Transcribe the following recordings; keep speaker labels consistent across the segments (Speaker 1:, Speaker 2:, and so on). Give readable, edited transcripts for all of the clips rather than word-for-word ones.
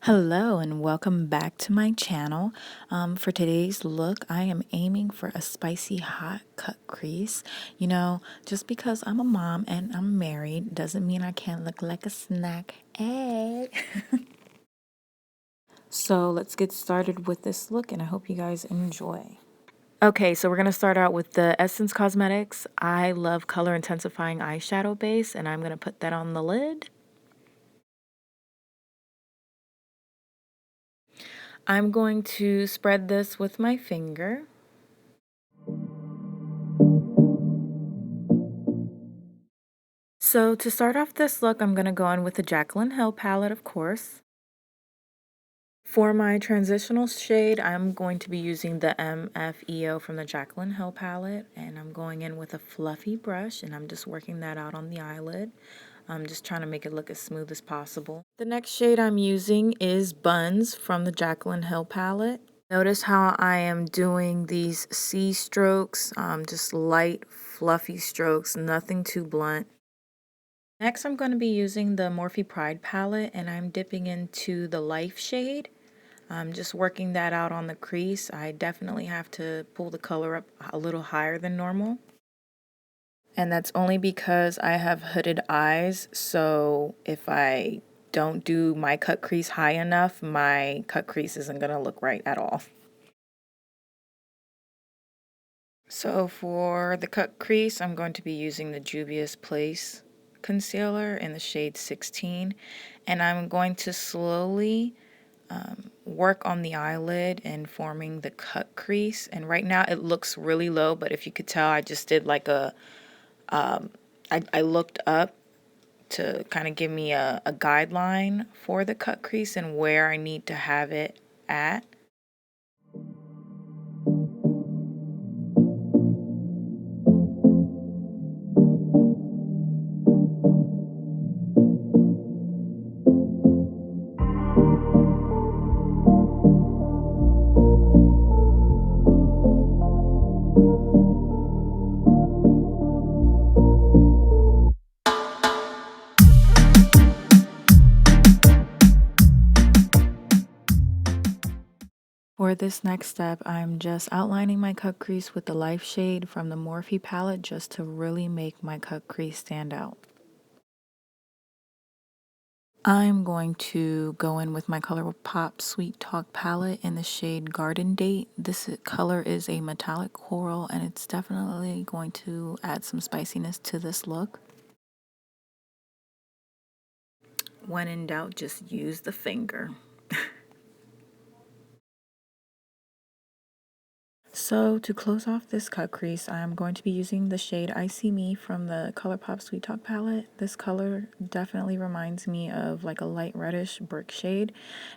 Speaker 1: Hello and welcome back to my channel. For today's look, I am aiming for a spicy hot cut crease. You know, just because I'm a mom and I'm married doesn't mean I can't look like a snack egg. So let's get started with this look and I hope you guys enjoy. Okay, so we're going to start out with the Essence Cosmetics I Love Color Intensifying Eyeshadow Base, and I'm going to put that on the lid. I'm going to spread this with my finger. So to start off this look, I'm going to go in with the Jacyln Hill palette, of course. For my transitional shade, I'm going to be using the M.F.E.O from the Jacyln Hill palette, and I'm going in with a fluffy brush, and I'm just working that out on the eyelid. I'm just trying to make it look as smooth as possible. The next shade I'm using is Bunz from the Jacyln Hill palette. Notice how I am doing these C strokes, just light, fluffy strokes, nothing too blunt. Next, I'm going to be using the Morphe Pride palette, and I'm dipping into the Life shade. I'm just working that out on the crease. I definitely have to pull the color up a little higher than normal. And that's only because I have hooded eyes, so if I don't do my cut crease high enough, my cut crease isn't going to look right at all. So for the cut crease, I'm going to be using the Juvia's Place concealer in the shade 16, and I'm going to slowly work on the eyelid and forming the cut crease. And right now it looks really low, but if you could tell, I just did like I looked up to kind of give me a guideline for the cut crease and where I need to have it at. For this next step, I'm just outlining my cut crease with the Life shade from the Morphe palette just to really make my cut crease stand out. I'm going to go in with my Colourpop Sweet Talk palette in the shade Garden Date. This color is a metallic coral and it's definitely going to add some spiciness to this look. When in doubt, just use the finger. So to close off this cut crease, I'm going to be using the shade ICYMI from the Colourpop Sweet Talk palette. This color definitely reminds me of like a light reddish brick shade,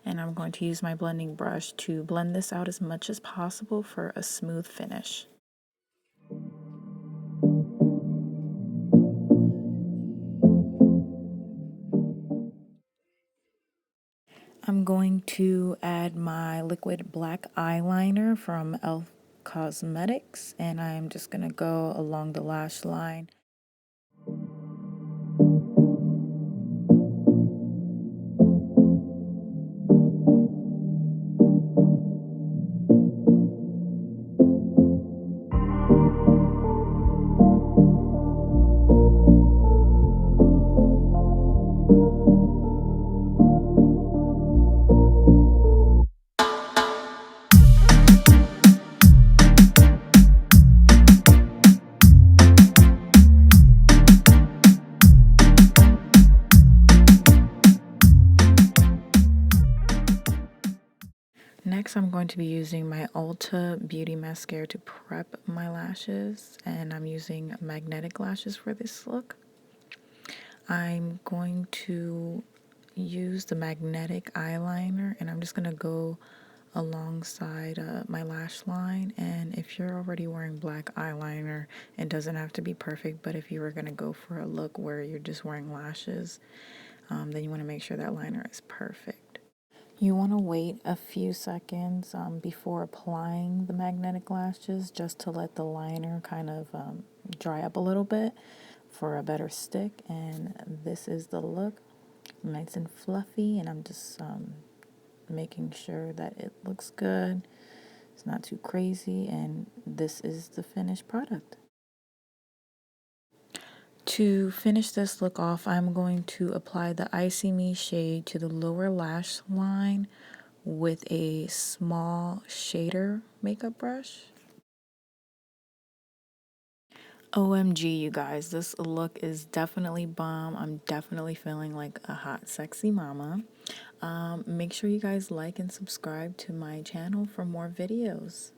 Speaker 1: and I'm going to use my blending brush to blend this out as much as possible for a smooth finish. I'm going to add my liquid black eyeliner from E.L.F. Cosmetics, and I'm just going to go along the lash line. Next, I'm going to be using my Ulta Beauty Mascara to prep my lashes, and I'm using magnetic lashes for this look. I'm going to use the magnetic eyeliner, and I'm just going to go alongside my lash line. And if you're already wearing black eyeliner, it doesn't have to be perfect, but if you were going to go for a look where you're just wearing lashes, then you want to make sure that liner is perfect. You want to wait a few seconds before applying the magnetic lashes just to let the liner kind of dry up a little bit for a better stick. And this is the look, nice and fluffy, and I'm just making sure that it looks good. It's not too crazy, and this is the finished product. To finish this look off, I'm going to apply the ICYMI shade to the lower lash line with a small shader makeup brush. OMG, you guys, this look is definitely bomb. I'm definitely feeling like a hot, sexy mama. Make sure you guys like and subscribe to my channel for more videos.